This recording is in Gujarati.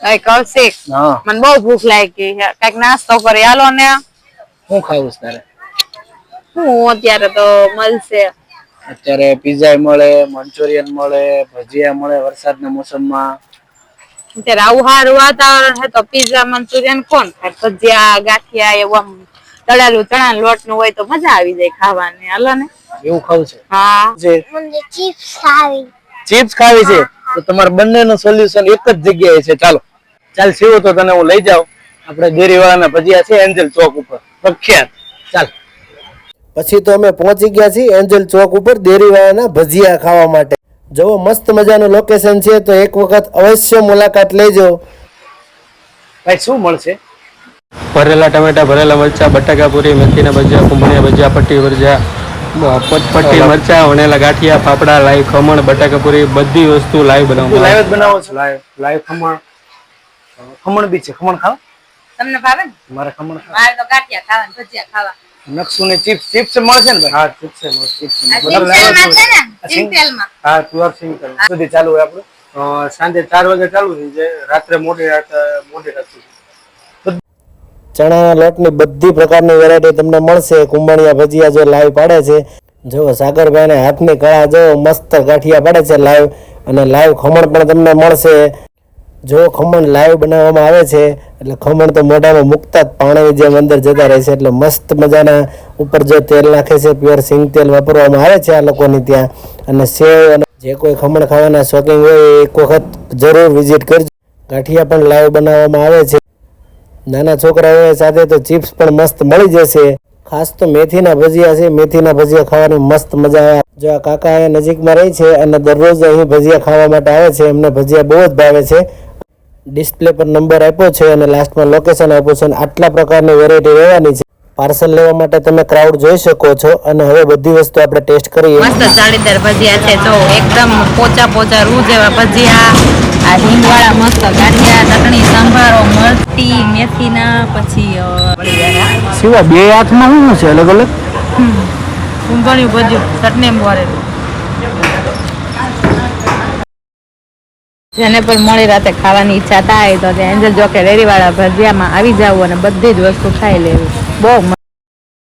ભાઈ કૌશિક મને બહુ ભૂખ લાગી છે કઈક નાસ્તો કરી હાલો ને હું ખાવું તારે હું અત્યારે તો મળશે અત્યારે પિઝા મળે મંચુરિયન મળે ભજીયા મળે વરસાદના મોસમમાં અત્યારે આવું સારું વાતાવરણ છે તો પિઝા મંચુરિયન કોણ ખાય ભજીયા ગાંઠિયા એવું તળેલું ચણા લોટ નું હોય તો મજા આવી જાય ખાવાની હાલો ને એવું ખાવું છે હા મને ચિપ્સ ખાવી છે તો તમારા બંનેનું સોલ્યુશન એક જ જગ્યાએ છે ચાલો ચાલ સીવો તો તને હું લઈ જાઉં આપણે ડેરીવાળાના ભજીયા છે એન્જલ ચોક ઉપર પ્રખ્યાત ચાલ પછી તો અમે પહોંચી ગયા છીએ એન્જલ ચોક ઉપર ડેરીવાળાના ભજીયા ખાવા માટે જો મસ્ત મજાનું લોકેશન છે તો એક વખત અવશ્ય મુલાકાત લેજો ભાઈ શું મળશે ભરેલા ટમેટા ભરેલા મરચા બટાકા પૂરી મેથીના ભજીયા કુંભળિયા ભજીયા પટ્ટી ભજીયા પટ્ટી મરચા વણેલા ગાંઠિયા ફાફડા લાઈવ ખમણ બટાકા પૂરી બધી વસ્તુ લાઈવ બનાવો લાઈવ જ બનાવો છો લાઈવ ખમણ બી છે ખમણ ખાવ તમને ભાવે ને મારે ખમણ ખાવ મારે તો ગાંઠિયા ખાવા ભજીયા ખાવા નકસુ ને ચિપ્સ મળશે ને હા ચિપ્સ હા પ્યોર સિંગલ સુધી ચાલુ હોય આપણું સાંજે 4 વાગે ચાલુ થઈ જાય રાત્રે મોડી રાત ચણાના લોટની બધી પ્રકારની વેરાયટી તમને મળશે કુંભળિયા ભજીયા જો લાઈવ પાડે છે જો સાગરભાઈને હાથની કળા જો મસ્ત ગાંઠિયા પાડે છે લાઈવ અને લાઈવ ખમણ પણ તમને મળશે જો ખમણ લાઈવ બનાવવામાં આવે છે એટલે ખમણ તો મોઢામાં મુકતા જ પાણીની જેમ અંદર જતા રહે છે એટલે મસ્ત મજાના ઉપર જો તેલ નાખે છે પ્યોર સિંગ તેલ વાપરવામાં આવે છે આ લોકોની ત્યાં અને સેવ અને જે કોઈ ખમણ ખાવાના શોખીન હોય એક વખત જરૂર વિઝિટ કરજો ગાંઠિયા પણ લાઈવ બનાવવામાં આવે છે નાના છોકરાઓ સાથે તો ચિપ્સ પણ મસ્ત મળી જશે ખાસ તો મેથીના ભજીયા છે મેથીના ભજીયા ખાવાની મસ્ત મજા આવે જો આ કાકા અહીંયા નજીકમાં રહી છે અને દરરોજ અહીં ભજીયા ખાવા માટે આવે છે એમને ભજીયા બહુ જ ભાવે છે ડિસ્પ્લે પર નંબર આપ્યો છે અને લાસ્ટમાં લોકેશન આપ્યું છે અને આટલા પ્રકારની વેરાયટી રહેવાની છે પાર્સલ લેવા માટે તમે ક્રાઉડ જોઈ શકો છો અને હવે બધી વસ્તુ આપણે ટેસ્ટ કરીએ મસ્ત જાળીદાર ભજીયા છે જો એકદમ પોચા રૂ જેવા ભજીયા આ હિંગવાળા મસ્ત ગાંઠિયા ચટણી સંભારો મરચી મેથીના પછી સિવા બે હાથમાં શું છે અલગ અલગ ઊંઘણ્યું ભજ્યું ચટણી ભરેલું જેને પણ મળી રાતે ખાવાની ઈચ્છા થાય તો એન્જલ જોકે રેડીવાળા ભજીયામાં આવી જવું અને બધી જ વસ્તુ ખાઈ લેવી બહુ